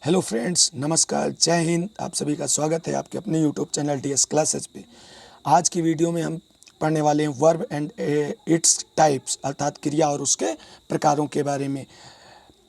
Hello friends, नमस्कार, जय हिंद। आप सभी का स्वागत है आपके अपने यूट्यूब चैनल DS क्लासेस पे। आज की वीडियो में हम पढ़ने वाले हैं वर्ब एंड इट्स टाइप्स, अर्थात क्रिया और उसके प्रकारों के बारे में।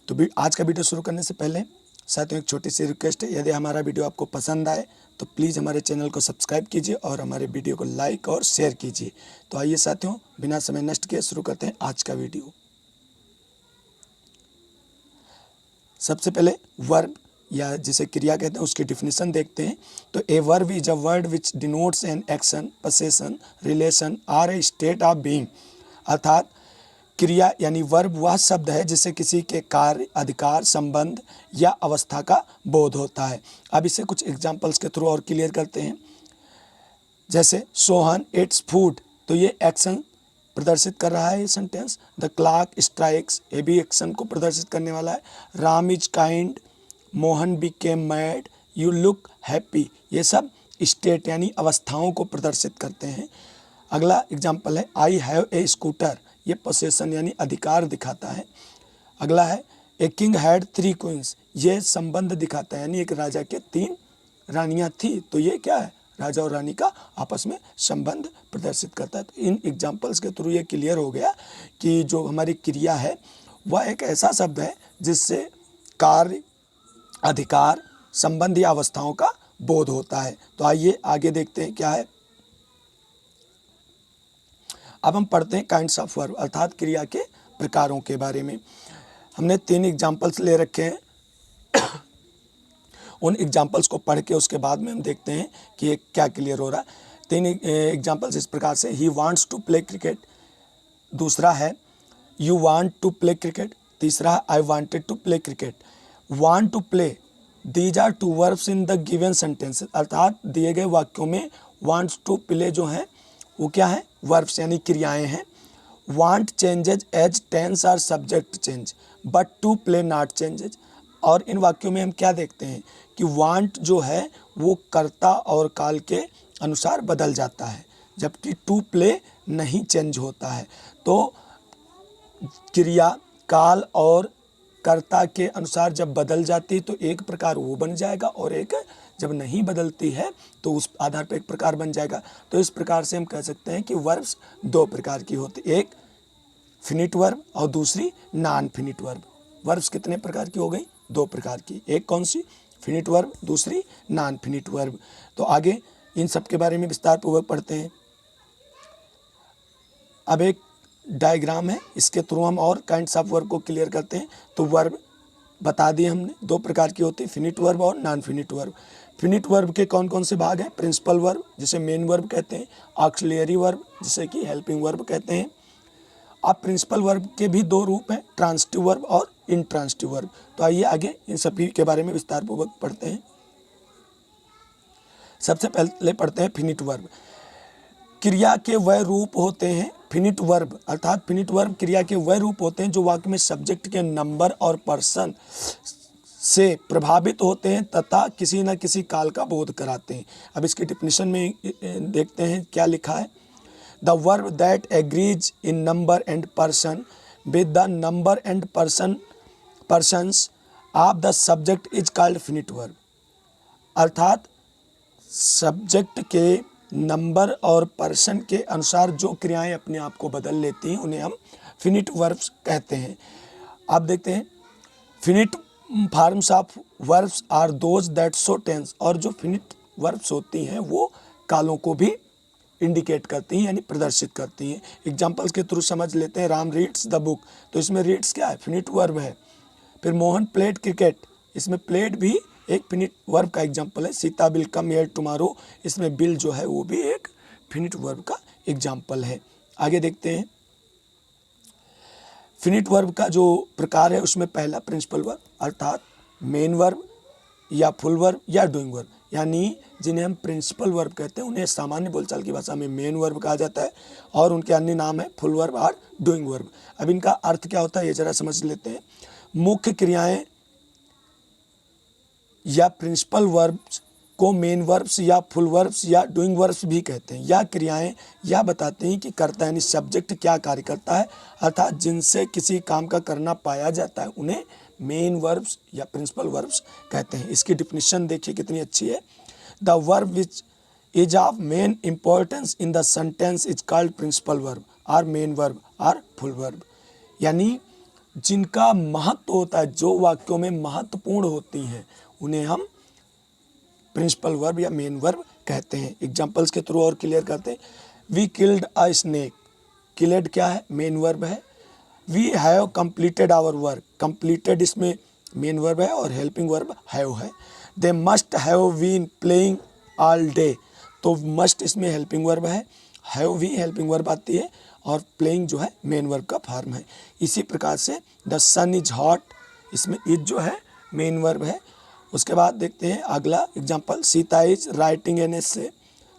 तो आज का वीडियो शुरू करने से पहले साथियों एक छोटी सी रिक्वेस्ट है, यदि हमारा वीडियो आपको पसंद आए तो प्लीज़ हमारे चैनल को सब्सक्राइब कीजिए और हमारे वीडियो को लाइक और शेयर कीजिए। तो आइए साथियों, बिना समय नष्ट किए शुरू करते हैं आज का वीडियो। सबसे पहले वर्ब या जिसे क्रिया कहते हैं उसकी डिफिनीशन देखते हैं। तो a verb is a word which denotes an action, possession, relation or a state of being. अर्थात क्रिया यानी वर्ब वह शब्द है जिससे किसी के कार्य, अधिकार, संबंध या अवस्था का बोध होता है। अब इसे कुछ एग्जांपल्स के थ्रू और क्लियर करते हैं। जैसे सोहन इट्स फूड, तो ये एक्शन प्रदर्शित कर रहा है ये सेंटेंस। द क्लॉक स्ट्राइक्स, ये भी एक्शन को प्रदर्शित करने वाला है। Ram is kind, Mohan became mad, you look happy, ये सब स्टेट यानी अवस्थाओं को प्रदर्शित करते हैं। अगला एग्जाम्पल है आई हैव ए स्कूटर, ये पोसेशन यानी अधिकार दिखाता है। अगला है ए किंग हैड 3 क्वींस, ये संबंध दिखाता है यानी एक राजा के 3 रानियां थी, तो ये क्या है, राजा और रानी का आपस में संबंध प्रदर्शित करता है। तो इन एग्जाम्पल्स के थ्रू ये क्लियर हो गया कि जो हमारी क्रिया है वह एक ऐसा शब्द है जिससे कार्य, अधिकार, संबंध या अवस्थाओं का बोध होता है। तो आइए आगे देखते हैं क्या है। अब हम पढ़ते हैं काइंड्स ऑफ वर्ब, अर्थात क्रिया के प्रकारों के बारे में। हमने 3 एग्जाम्पल्स ले रखे हैं। उन एग्जाम्पल्स को पढ़ के उसके बाद में हम देखते हैं कि ये क्या क्लियर हो रहा है। 3 एग्जाम्पल्स इस प्रकार से, he wants to play cricket, दूसरा है you want to play cricket, तीसरा है I wanted to play cricket. Want to play, these are 2 verbs in the given sentences, अर्थात दिए गए वाक्यों में वांट्स टू प्ले जो हैं वो क्या है, वर्ब्स यानी क्रियाएं हैं। Want changes as tense or subject change but to play not changes. और इन वाक्यों में हम क्या देखते हैं कि वांट जो है वो कर्ता और काल के अनुसार बदल जाता है, जबकि टू प्ले नहीं चेंज होता है। तो क्रिया काल और कर्ता के अनुसार जब बदल जाती है तो एक प्रकार वो बन जाएगा और एक जब नहीं बदलती है तो उस आधार पर एक प्रकार बन जाएगा। तो इस प्रकार से हम कह सकते हैं कि वर्ब्स 2 प्रकार की होती, एक फिनिट वर्ब और दूसरी नॉन फिनिट वर्ब। वर्ब्स कितने प्रकार की हो गई, 2 प्रकार की, एक कौन सी, फिनिट वर्ब, दूसरी नॉन फिनिट वर्ब। तो आगे इन सब के बारे में विस्तार पूर्वक पढ़ते हैं। अब एक डायग्राम है, इसके थ्रू हम और काइंड्स ऑफ वर्ब को क्लियर करते हैं। तो वर्ब बता दिए हमने 2 प्रकार की होती है, फिनिट वर्ब और non finite verb. Finite verb के कौन कौन से भाग हैं, प्रिंसिपल वर्ब जिसे मेन वर्ब कहते हैं, ऑक्सिलियरी वर्ब जिसे कि हेल्पिंग वर्ब कहते हैं। अब प्रिंसिपल वर्ब के भी 2 रूप हैं, ट्रांसिटिव वर्ब और इंट्रांसिटिव वर्ब। तो आइए आगे इन सभी के बारे में विस्तार पूर्वक पढ़ते हैं। सबसे पहले पढ़ते हैं फिनिट वर्ब। क्रिया के वह रूप होते हैं फिनिट वर्ब, अर्थात फिनिट वर्ब क्रिया के वह रूप होते हैं जो वाक्य में सब्जेक्ट के नंबर और पर्सन से प्रभावित होते हैं तथा किसी न किसी काल का बोध कराते हैं। अब इसकी डिफिनीशन में देखते हैं क्या लिखा है। The verb that agrees in number and person with the number and persons of the subject is called finite verb. अर्थात सब्जेक्ट के नंबर और पर्सन के अनुसार जो क्रियाएं अपने आप को बदल लेती हैं उन्हें हम फिनिट वर्ब्स कहते हैं। आप देखते हैं finite forms of verbs are those that show tense, और जो फिनिट वर्ब्स होती हैं वो कालों को भी इंडिकेट करती हैं यानी प्रदर्शित करती हैं। एग्जाम्पल्स के थ्रू समझ लेते हैं। राम रीड्स द बुक, तो इसमें रीड्स क्या है, फिनिट वर्ब है। फिर मोहन प्लेड क्रिकेट, इसमें प्लेड भी एक फिनिट वर्ब का एग्जाम्पल है। Sita will come here tomorrow, इसमें बिल जो है वो भी एक फिनिट वर्ब का एग्जाम्पल है। आगे देखते हैं फिनिट वर्ब का जो प्रकार है उसमें पहला प्रिंसिपल वर्ब, अर्थात मेन वर्ब या फुल वर्ब या डूइंग वर्ब, यानी जिन्हें हम प्रिंसिपल वर्ब कहते हैं उन्हें सामान्य बोलचाल की भाषा में मेन वर्ब कहा जाता है और उनके अन्य नाम है फुल वर्ब और डूइंग वर्ब। अब इनका अर्थ क्या होता है ये जरा समझ लेते हैं। मुख्य क्रियाएं या प्रिंसिपल वर्ब्स को मेन वर्ब्स या फुल वर्ब्स या डूइंग वर्ब्स भी कहते हैं। यह क्रियाएं यह बताते हैं कि कर्ता यानी सब्जेक्ट क्या कार्य करता है, अर्थात जिनसे किसी काम का करना पाया जाता है उन्हें मेन वर्ब्स या प्रिंसिपल वर्ब्स कहते हैं। इसकी डिफिनीशन देखिए कितनी अच्छी है। The verb which is of main importance in the sentence is called principal verb और मेन वर्ब और फुल वर्ब। यानी जिनका महत्व होता है, जो वाक्यों में महत्वपूर्ण होती हैं, उन्हें हम प्रिंसिपल वर्ब या मेन वर्ब कहते हैं। एग्जाम्पल्स के थ्रू और क्लियर करते हैं। We killed a snake, killed क्या है? मेन वर्ब है। We have completed our work, completed इसमें मेन वर्ब है और हेल्पिंग वर्ब हैव है। They must have been playing all day, तो मस्ट इसमें हेल्पिंग वर्ब है, हैव भी हेल्पिंग वर्ब आती है और प्लेइंग जो है मेन वर्ब का फॉर्म है। इसी प्रकार से द सन इज हॉट, इसमें इज जो है मेन वर्ब है। उसके बाद देखते हैं अगला example, Sita is writing an essay,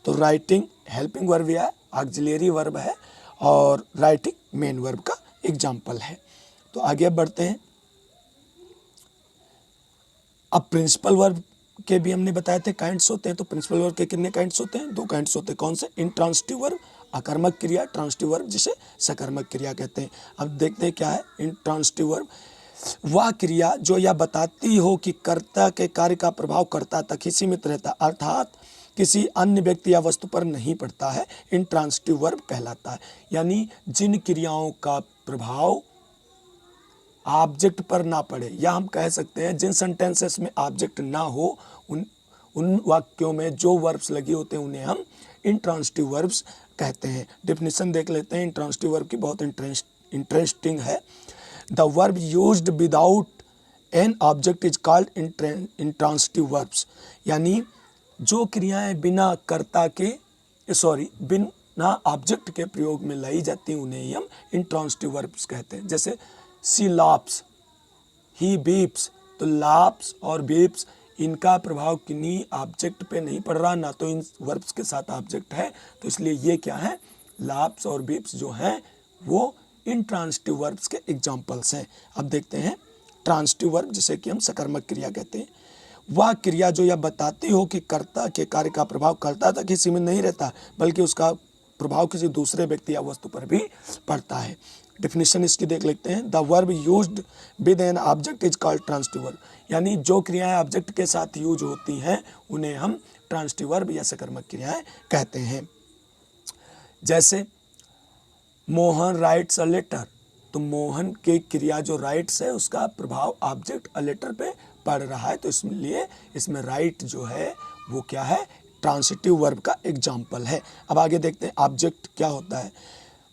तो राइटिंग हेल्पिंग वर्ब या ऑक्सिलरी वर्ब है और राइटिंग मेन वर्ब का एग्जाम्पल है। तो आगे बढ़ते हैं। अब प्रिंसिपल वर्ब के भी हमने बताए थे काइंड्स होते हैं, तो प्रिंसिपल वर्ब के कितने काइंड्स होते हैं? 2 काइंड्स होते हैं। कौन से? इंट्रांसिटिव वर्ब, अकर्मक क्रिया, ट्रांसिटिव वर्ब जिसे सकर्मक क्रिया कहते हैं। अब देखते हैं क्या है इंट्रांसिटिव वर्ब। वह क्रिया जो यह बताती हो कि कर्ता के कार्य का प्रभाव कर्ता तक ही सीमित रहता, अर्थात किसी अन्य व्यक्ति या वस्तु पर नहीं पड़ता है, इंट्रांसिटिव वर्ब कहलाता है। यानी जिन क्रियाओं का प्रभाव ऑब्जेक्ट पर ना पड़े, या हम कह सकते हैं जिन सेंटेंसेस में ऑब्जेक्ट ना हो, उन वाक्यों में जो वर्ब्स लगे होते हैं उन्हें हम इंट्रांसिटिव वर्ब्स कहते हैं। डेफिनेशन देख लेते हैं इंट्रांसिटिव वर्ब की, बहुत इंटरेस्टिंग है। The verb used without an object is called intransitive verbs. यानी जो क्रियाएं बिना कर्ता के बिना ऑब्जेक्ट के प्रयोग में लाई जाती हैं उन्हें हम इंट्रांसिटिव वर्ब्स कहते हैं। जैसे सी लाप्स, ही बीप्स, तो लाप्स और बीप्स इनका प्रभाव किन्हीं ऑब्जेक्ट पे नहीं पड़ रहा, ना तो इन वर्ब्स के साथ ऑब्जेक्ट है, तो इसलिए ये क्या है? लाप्स और बीप्स जो हैं वो इंट्रांसिटिव वर्ब्स के एग्जाम्पल्स हैं। अब देखते हैं ट्रांसिटिव वर्ब जिसे कि हम सकर्मक क्रिया कहते हैं। वह क्रिया जो यह बताती हो कि कर्ता के कार्य का प्रभाव कर्ता तक ही सीमित नहीं रहता, बल्कि उसका प्रभाव किसी दूसरे व्यक्ति या वस्तु पर भी पड़ता है। डेफिनेशन इसकी देख लेते हैं। The verb used with an object is called transitive verb. यानी जो क्रियाएं ऑब्जेक्ट के साथ यूज होती हैं उन्हें हम ट्रांसिटिव वर्ब या सकर्मक क्रियाएं कहते हैं। जैसे मोहन राइट्स अ लेटर, तो मोहन की क्रिया जो राइट्स है उसका प्रभाव ऑब्जेक्ट अ लेटर पे पड़ रहा है, तो इसलिए इसमें राइट जो है वो क्या है? ट्रांसिटिव वर्ब का एग्जाम्पल है। अब आगे देखते हैं ऑब्जेक्ट क्या होता है।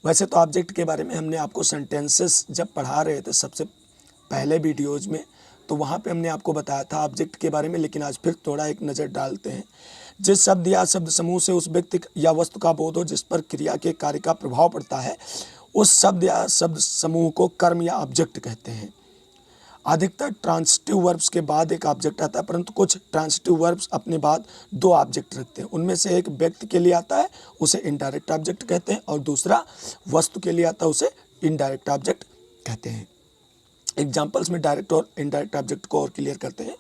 वैसे तो ऑब्जेक्ट के बारे में हमने आपको सेंटेंसेस जब पढ़ा रहे थे सबसे पहले वीडियोज में, तो वहाँ पे हमने आपको बताया था ऑब्जेक्ट के बारे में, लेकिन आज फिर थोड़ा एक नज़र डालते हैं। जिस शब्द या शब्द समूह से उस व्यक्ति या वस्तु का बोध हो जिस पर क्रिया के कार्य का प्रभाव पड़ता है, उस शब्द या शब्द समूह को कर्म या ऑब्जेक्ट कहते हैं। अधिकतर ट्रांसिटिव वर्ब्स के बाद एक ऑब्जेक्ट आता है, परंतु कुछ ट्रांसिटिव वर्ब्स अपने बाद 2 ऑब्जेक्ट रखते हैं। उनमें से एक व्यक्ति के लिए आता है, उसे इनडायरेक्ट ऑब्जेक्ट कहते हैं, और दूसरा वस्तु के लिए आता है, उसे इनडायरेक्ट ऑब्जेक्ट कहते हैं। एग्जाम्पल्स में डायरेक्ट और इनडायरेक्ट ऑब्जेक्ट को और क्लियर करते हैं।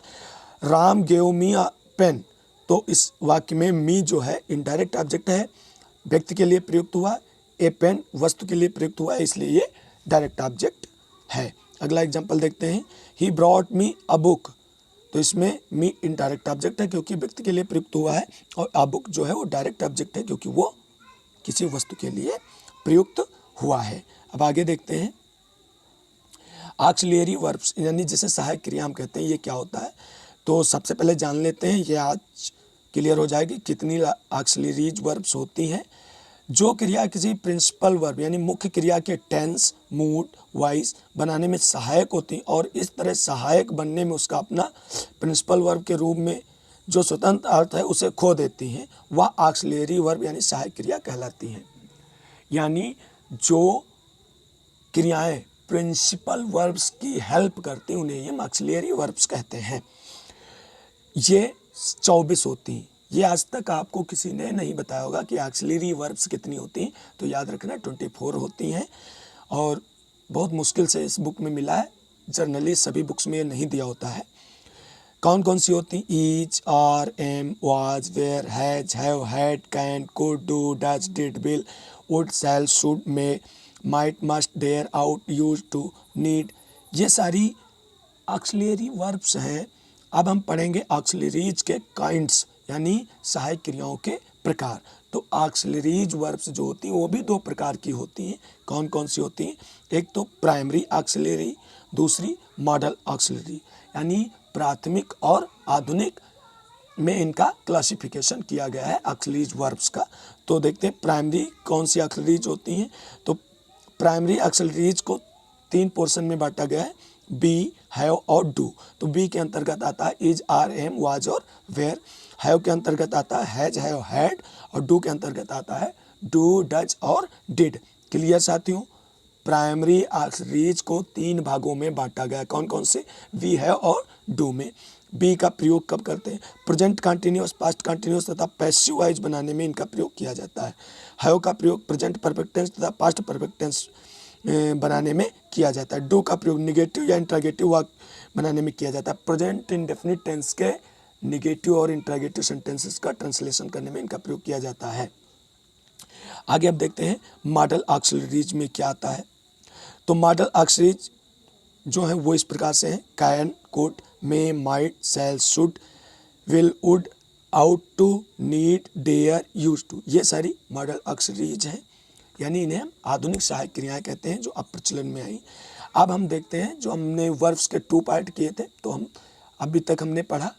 राम गेव मी अ पेन, तो इस वाक्य में मी जो है इनडायरेक्ट ऑब्जेक्ट है, व्यक्ति के लिए प्रयुक्त हुआ। ए पेन वस्तु के लिए प्रयुक्त हुआ है, इसलिए ये डायरेक्ट ऑब्जेक्ट है। अगला एग्जाम्पल देखते हैं। He brought me a book, तो इसमें मी इनडायरेक्ट ऑब्जेक्ट है क्योंकि व्यक्ति के लिए प्रयुक्त हुआ है, और अ बुक जो है वो डायरेक्ट ऑब्जेक्ट है क्योंकि वो किसी वस्तु के लिए प्रयुक्त हुआ है। अब आगे देखते हैं ऑक्सिलरी वर्ब्स, यानी जिसे सहायक क्रिया हम कहते हैं, ये क्या होता है? तो सबसे पहले जान लेते हैं, ये आज क्लियर हो जाएगी कितनी ऑक्सिलरीज वर्ब्स होती हैं। जो क्रिया किसी प्रिंसिपल वर्ब यानी मुख्य क्रिया के टेंस, मूड, वॉइस बनाने में सहायक होती और इस तरह सहायक बनने में उसका अपना प्रिंसिपल वर्ब के रूप में जो स्वतंत्र अर्थ है उसे खो देती हैं, वह ऑक्सिलरी वर्ब यानी सहायक क्रिया कहलाती हैं। यानी जो क्रियाएं प्रिंसिपल वर्ब्स की हेल्प करती हैं उन्हें हम ऑक्सिलरी वर्ब्स कहते हैं। ये 24 होती हैं। ये आज तक आपको किसी ने नहीं बताया होगा कि ऑक्सिलरी वर्ब्स कितनी होती हैं, तो याद रखना 24 होती हैं, और बहुत मुश्किल से इस बुक में मिला है, जनरली सभी बुक्स में ये नहीं दिया होता है। कौन कौन सी होती? Is, are, am, was, were, has, have, had, can, could, do, does, did, will, would, shall, should, may, might, must, dare, ought, used, to, need. ये सारी ऑक्सिलरी वर्ब्स हैं। अब हम पढ़ेंगे ऑक्सिलरीज के काइंड्स यानी सहायक क्रियाओं के प्रकार। तो ऑक्सिलरीज वर्ब्स जो होती हैं वो भी दो प्रकार की होती हैं। कौन कौन सी होती हैं? एक तो प्राइमरी ऑक्सिलरी, दूसरी मॉडल ऑक्सिलरी, यानी प्राथमिक और आधुनिक में इनका क्लासिफिकेशन किया गया है ऑक्सिलरीज वर्ब्स का। तो देखते हैं प्राइमरी कौन सी ऑक्सिलरीज होती हैं। तो प्राइमरी ऑक्सिलरीज को 3 पोर्शन में बांटा गया है, बी, हैव और डू। तो बी के अंतर्गत आता है इज, आर, एम, वाज और वेयर। हैव के अंतर्गत आता है हैज, हैव, हैड। और डू के अंतर्गत आता है डू, डज और डिड। क्लियर साथियों? प्राइमरी ऑक्सिलरीज को 3 भागों में बांटा गया है। कौन कौन से? वी, हैव और डू में। बी का प्रयोग कब करते हैं? प्रेजेंट कंटिन्यूअस, पास्ट कंटिन्यूअस तथा पैसिव वॉइस बनाने में इनका प्रयोग किया जाता है। हैव का प्रयोग प्रेजेंट परफेक्ट टेंस तथा पास्ट परफेक्ट टेंस बनाने में किया जाता है। डू का प्रयोग निगेटिव या इंट्रागेटिव वाक्य बनाने में किया जाता है। प्रेजेंट इंडेफिनिट टेंस के निगेटिव और इंट्रागेटिव सेंटेंसेस का ट्रांसलेशन करने में इनका प्रयोग किया जाता है। आगे अब देखते हैं मॉडल ऑक्सिलरीज में क्या आता है। तो मॉडल ऑक्सिलरीज जो है वो इस प्रकार से हैं, can, could, may, might, shall, should, will, would, ought to, need, dare, used to. ये सारी मॉडल ऑक्सिलरीज हैं, यानी इन्हें हम आधुनिक सहायक क्रियाएं कहते हैं जो अब प्रचलन में आई। अब हम देखते हैं जो हमने वर्ब्स के 2 पार्ट किए थे। तो हम अभी तक हमने पढ़ा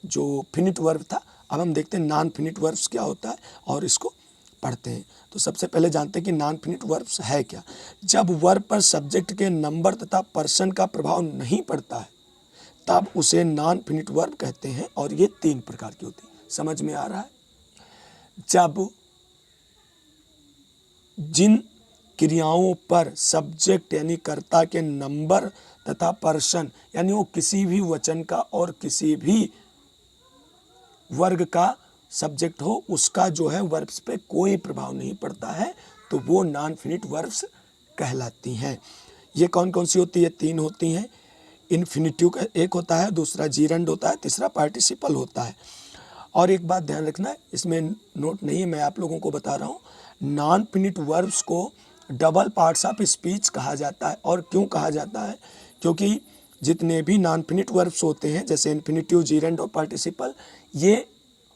जो फिनिट वर्ब था। अब हम देखते हैं नॉन फिनिट वर्ब्स क्या होता है और इसको पढ़ते हैं। तो सबसे पहले जानते हैं कि नॉन फिनिट वर्ब्स है क्या। जब वर्ब पर सब्जेक्ट के नंबर तथा पर्सन का प्रभाव नहीं पड़ता है तब उसे नॉन फिनिट वर्ब कहते हैं और ये 3 प्रकार की होती है। समझ में आ रहा है? जब जिन क्रियाओं पर सब्जेक्ट यानी कर्ता के नंबर तथा पर्सन यानी वो किसी भी वचन का और किसी भी वर्ग का सब्जेक्ट हो उसका जो है वर्ब्स पे कोई प्रभाव नहीं पड़ता है तो वो नॉन फिनिट वर्ब्स कहलाती हैं। ये कौन कौन सी होती है? 3 होती हैं। इन्फिनिटिव का एक होता है, दूसरा जीरंड होता है, तीसरा पार्टिसिपल होता है। और एक बात ध्यान रखना, इसमें नोट नहीं है, मैं आप लोगों को बता रहा हूँ। नॉन फिनिट वर्ब्स को डबल पार्ट्स ऑफ स्पीच कहा जाता है। और क्यों कहा जाता है? क्योंकि जितने भी नॉन फिनिट वर्ब्स होते हैं जैसे इन्फिनिटिव, जीरंड और पार्टिसिपल, ये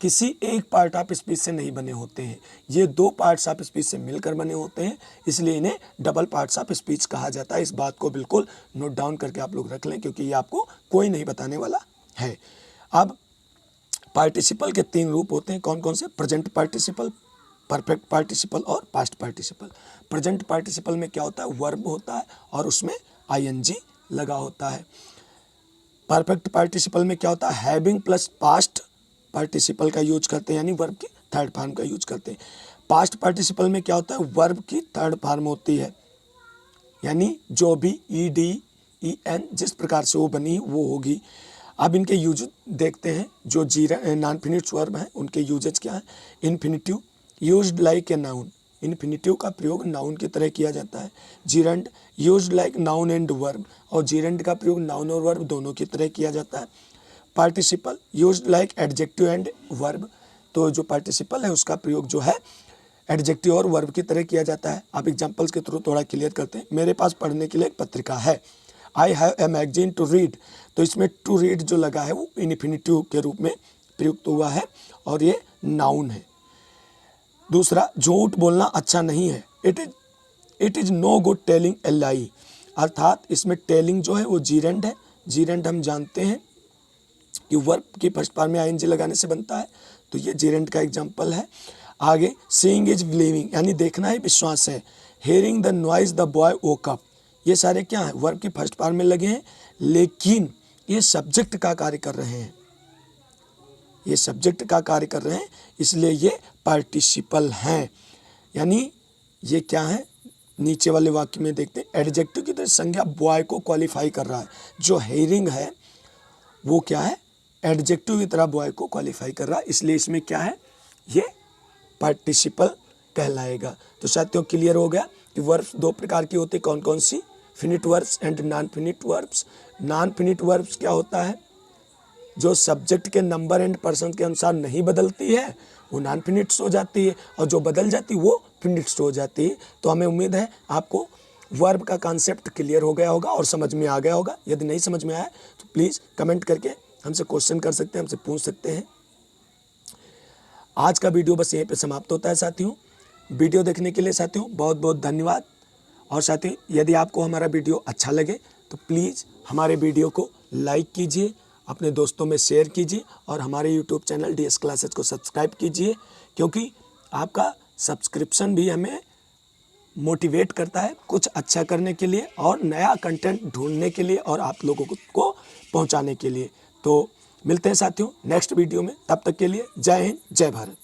किसी एक पार्ट ऑफ स्पीच से नहीं बने होते हैं, ये 2 पार्ट्स ऑफ स्पीच से मिलकर बने होते हैं, इसलिए इन्हें डबल पार्ट्स ऑफ स्पीच कहा जाता है। इस बात को बिल्कुल नोट डाउन करके आप लोग रख लें क्योंकि ये आपको कोई नहीं बताने वाला है। अब पार्टिसिपल के 3 रूप होते हैं। कौन कौन से? प्रेजेंट पार्टिसिपल, परफेक्ट पार्टिसिपल और पास्ट पार्टिसिपल। प्रेजेंट पार्टिसिपल में क्या होता है? वर्ब होता है और उसमें आईएनजी लगा होता है। परफेक्ट पार्टिसिपल में क्या होता है? हैविंग प्लस पास्ट पार्टिसिपल का यूज करते हैं, यानी वर्ब की थर्ड फॉर्म का यूज करते हैं। पास्ट पार्टिसिपल में क्या होता है? वर्ब की थर्ड फॉर्म होती है, यानी जो भी ईडी, ईएन जिस प्रकार से वो बनी वो होगी। अब इनके यूज देखते हैं। जो नॉन फिनिट वर्ब हैं उनके यूजेज क्या है? Infinitive, used like a noun, infinitive का प्रयोग नाउन की तरह किया जाता है। Gerund, used like noun and verb, और जीरंड का प्रयोग नाउन और वर्ब दोनों की तरह किया जाता है। Participle, used like adjective and verb, तो जो पार्टिसिपल है उसका प्रयोग जो है एडजेक्टिव और वर्ब की तरह किया जाता है। आप एग्जांपल्स के थ्रू थोड़ा क्लियर करते हैं। मेरे पास पढ़ने के लिए एक पत्रिका है। I have a magazine to read, तो इसमें टू रीड जो लगा है वो इन्फिनिटिव के रूप में प्रयुक्त हुआ है और ये नाउन है। दूसरा, झूठ बोलना अच्छा नहीं है, it is no good telling a lie, अर्थात इसमें टेलिंग जो है वो जीरंड है। जीरंड हम जानते हैं कि वर्ब की फर्स्ट फॉर्म में आईएनजी लगाने से बनता है, तो ये जीरंड का एग्जाम्पल है। आगे, सीइंग इज बिलीविंग, यानी देखना ही विश्वास है। Hearing the noise the boy woke up, ये सारे क्या हैं? वर्ब की फर्स्ट फॉर्म में लगे हैं, लेकिन ये सब्जेक्ट का कार्य कर रहे हैं, ये सब्जेक्ट का कार्य कर रहे हैं, इसलिए ये पार्टिसिपल हैं। यानी ये क्या है? नीचे वाले वाक्य में देखते हैं, एडजेक्टिव की तरह संज्ञा बॉय को क्वालिफाई कर रहा है। जो हेयरिंग है वो क्या है? एडजेक्टिव की तरह बॉय को क्वालिफाई कर रहा है, इसलिए इसमें क्या है? ये पार्टिसिपल कहलाएगा। तो साथियों क्लियर हो गया कि वर्ब्स 2 प्रकार की होती है। कौन कौन सी? Finite verbs and non finite verbs. Non finite verbs क्या होता है? जो सब्जेक्ट के नंबर एंड पर्सन के अनुसार नहीं बदलती है वो नॉन फिनिट्स हो जाती है, और जो बदल जाती है वो फिनिट्स हो जाती है। तो हमें उम्मीद है आपको वर्ब का कॉन्सेप्ट क्लियर हो गया होगा और समझ में आ गया होगा। यदि नहीं समझ में आया तो प्लीज़ कमेंट करके हमसे क्वेश्चन कर सकते हैं, हमसे पूछ सकते हैं। आज का वीडियो बस यहीं पे समाप्त होता है साथियों। वीडियो देखने के लिए साथियों बहुत बहुत धन्यवाद। और साथियों यदि आपको हमारा वीडियो अच्छा लगे तो प्लीज़ हमारे वीडियो को लाइक कीजिए, अपने दोस्तों में शेयर कीजिए और हमारे यूट्यूब चैनल DS क्लासेज को सब्सक्राइब कीजिए, क्योंकि आपका सब्सक्रिप्शन भी हमें मोटिवेट करता है कुछ अच्छा करने के लिए और नया कंटेंट ढूंढने के लिए और आप लोगों को पहुंचाने के लिए। तो मिलते हैं साथियों नेक्स्ट वीडियो में, तब तक के लिए जय हिंद जय भारत।